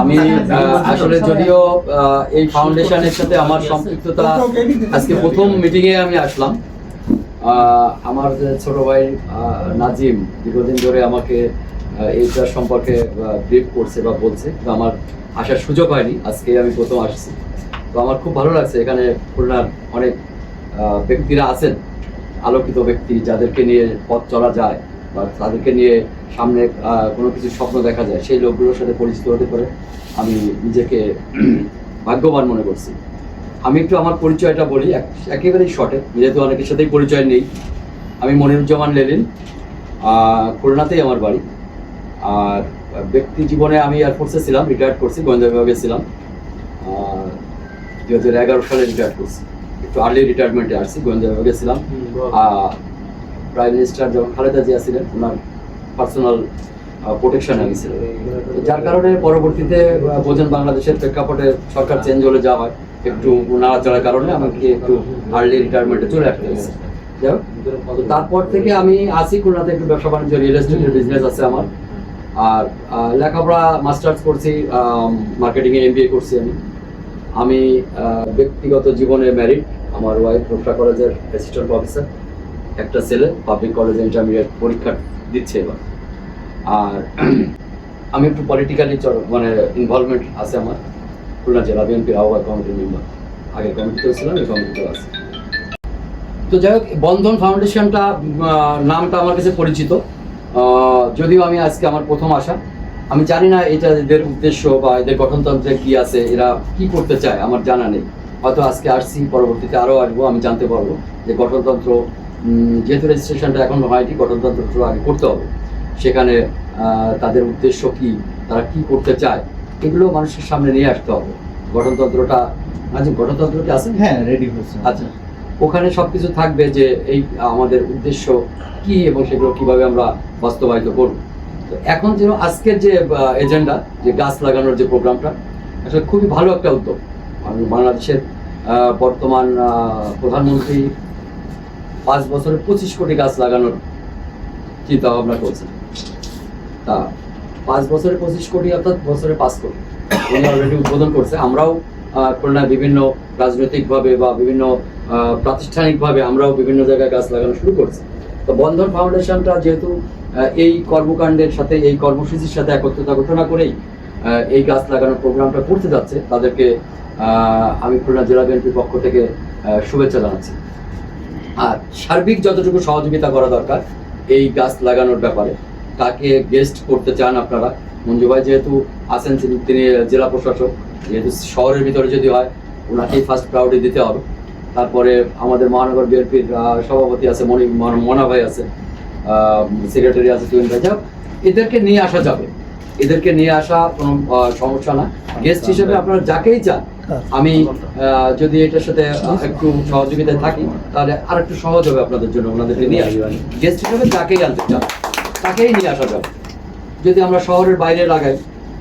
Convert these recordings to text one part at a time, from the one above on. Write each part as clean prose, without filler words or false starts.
আমি আসলে যদিও এই ফাউন্ডেশনের সাথে আমার সম্পৃক্ততা আজকে প্রথম মিটিং এ আমি আসলাম। আমার যে ছোট ভাই নাজিম দীর্ঘদিন ধরে আমাকে এইটার সম্পর্কে ব্রিফ করছে বা বলছে, তো আমার আসার সুযোগ হয়নি, আজকে আমি প্রথম আসছি। তো আমার খুব ভালো লাগছে, এখানে খুলনার অনেক ব্যক্তিরা আছেন, আলোকিত ব্যক্তি যাদেরকে নিয়ে পথ চলা যায় বা তাদেরকে নিয়ে সামনে কোনো কিছু স্বপ্ন দেখা যায়, সেই লোকগুলোর সাথে পরিচিত হতে পারে আমি নিজেকে ভাগ্যবান মনে করছি। আমি একটু আমার পরিচয়টা বলি একেবারেই শর্টে, যেহেতু অনেকের সাথেই পরিচয় নেই। আমি মনিরুজ্জামান লেলিন, খুলনাতেই আমার বাড়ি। আর ব্যক্তি জীবনে আমি এয়ারফোর্সে ছিলাম, রিটায়ার্ড করছি, গোয়েন্দা বিভাগে ছিলাম। 2011 সালে রিটায়ার্ড করছি, একটু আর্লি রিটায়ারমেন্টে আসছি, গোয়েন্দা বিভাগে ছিলাম। প্রাইম মিনিস্টার যখন খালেদা জিয়া ছিলেন, ওনার পার্সোনাল প্রোটেকশন আমি ছিল, যার কারণে পরবর্তীতে বোঝেন বাংলাদেশের প্রেক্ষাপটে সরকার চেঞ্জ হলে যা হয়, একটু নাড়াচাড়ার কারণে আমাকে একটু আর্লি রিটায়ারমেন্টে চলে আসতে হয়েছে। তারপর থেকে আমি আসি খুলনাতে, একটু ব্যবসা বাণিজ্য, রিয়েল এস্টেটের বিজনেস আছে আমার। আর লেখাপড়া মাস্টার্স করছি, মার্কেটিংয়ে MBA করছি আমি ব্যক্তিগত জীবনে ম্যারিড, আমার ওয়াইফ রূপসা কলেজের অ্যাসিস্ট্যান্ট প্রফেসর, একটা ছেলে পাবলিক কলেজে ইন্টারমিডিয়েট পরীক্ষা দিচ্ছে এবার। আর আমি একটু পলিটিক্যালি মানে ইনভলভমেন্ট আছে আমার, খুলনা জেলা বিএনপির আহ্বায়ক কমিটির মেম্বার, আগে কমিটিতেও ছিলাম, এই কমিটিতেও আছে। তো যাই হোক, বন্ধন ফাউন্ডেশনটা নামটা আমার কাছে পরিচিত, যদিও আমি আজকে আমার প্রথম আসা। আমি জানি না এটা এদের উদ্দেশ্য বা এদের গঠনতন্ত্রে কি আছে, এরা কি করতে চায় আমার জানা নেই। হয়তো আজকে আসছি, পরবর্তীতে আরও আসবো, আমি জানতে পারবো যে গঠনতন্ত্র, যেহেতু রেজিস্ট্রেশনটা এখন হয়নি, গঠনতন্ত্র আগে করতে হবে, সেখানে তাদের উদ্দেশ্য কি, তারা কি করতে চায়, এগুলো মানুষের সামনে নিয়ে আসতে হবে। গঠনতন্ত্রটা গঠনতন্ত্র কি আছে? হ্যাঁ, রেডি হচ্ছে। আচ্ছা, ওখানে সবকিছু থাকবে যে এই আমাদের উদ্দেশ্য কি এবং সেগুলো কিভাবে আমরা বাস্তবায়িত করব। তো এখন যেন আজকের যে এজেন্ডা, যে গাছ লাগানোর যে প্রোগ্রামটা, আসলে খুবই ভালো একটা উদ্যোগ। বাংলাদেশের বর্তমান প্রধানমন্ত্রী 5 বছরে 25 কোটি গাছ লাগানোর চিন্তা ভাবনা করছেন। তা 5 বছরে 25 কোটি, অর্থাৎ বছরে 5 কোটি উনি অলরেডি উদ্বোধন করছে। আমরাও খুলনায় বিভিন্ন রাজনৈতিকভাবে বা বিভিন্ন প্রাতিষ্ঠানিকভাবে আমরাও বিভিন্ন জায়গায় গাছ লাগানো শুরু করছি। তো বন্ধন ফাউন্ডেশনটা যেহেতু এই কর্মকাণ্ডের সাথে, এই কর্মসূচির সাথে একত্রতা ঘোষণা করেই এই গাছ লাগানোর প্রোগ্রামটা করতে যাচ্ছে, তাদেরকে আমি খুলনা জেলা বিএনপির পক্ষ থেকে শুভেচ্ছা জানাচ্ছি। আর সার্বিক যতটুকু সহযোগিতা করা দরকার এই গাছ লাগানোর ব্যাপারে, কাকে গেস্ট করতে চান আপনারা, মঞ্জু ভাই যেহেতু আছেন, তিনি জেলা প্রশাসক, যেহেতু শহরের ভিতরে যদি হয় ওনাকেই ফার্স্ট প্রায়োরিটি দিতে হবে। তারপরে আমাদের মহানগর বিএনপির সভাপতি আছে মনা ভাই আছে, সেক্রেটারি আছে তুহিন ভাই, যাক এদেরকে নিয়ে আসা যাবে, এদেরকে নিয়ে আসা কোনো সমস্যা না। গেস্ট হিসেবে আপনারা যাকেই চান, আমি যদি এটার সাথে একটু সহযোগিতায় থাকি তাহলে আর একটু সহজ হবে আপনাদের জন্য, ওনাদেরকে নিয়ে আসবেন। গেস্ট হিসেবে যাকেই আনতে চান তাকেই নিয়ে আসা যাবে। যদি আমরা শহরের বাইরে লাগাই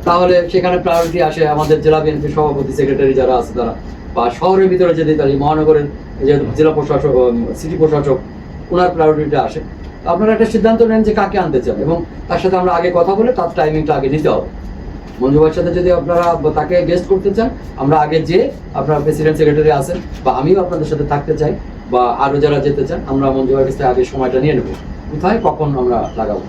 তাহলে সেখানে প্রায়োরিটি আসে আমাদের জেলা বিএনপির সভাপতি, সেক্রেটারি যারা আছে তারা, বা শহরের ভিতরে যদি তাই মহানগরের যে জেলা প্রশাসক, সিটি প্রশাসক, ওনার প্রায়োরিটিটা আসে। আপনারা একটা সিদ্ধান্ত নেন যে কাকে আনতে চান, এবং তার সাথে আমরা আগে কথা বলে তার টাইমিংটা আগে নিতে হবে। মঞ্জু ভাইয়ের সাথে যদি আপনারা তাকে গেস্ট করতে চান, আমরা আগে যে আপনারা প্রেসিডেন্ট, সেক্রেটারি আছেন, বা আমিও আপনাদের সাথে থাকতে চাই, বা আরও যারা যেতে চান, আমরা মঞ্জু ভাইয়ের কাছে আগে সময়টা নিয়ে নেবো, কোথায় কখন আমরা লাগাবো।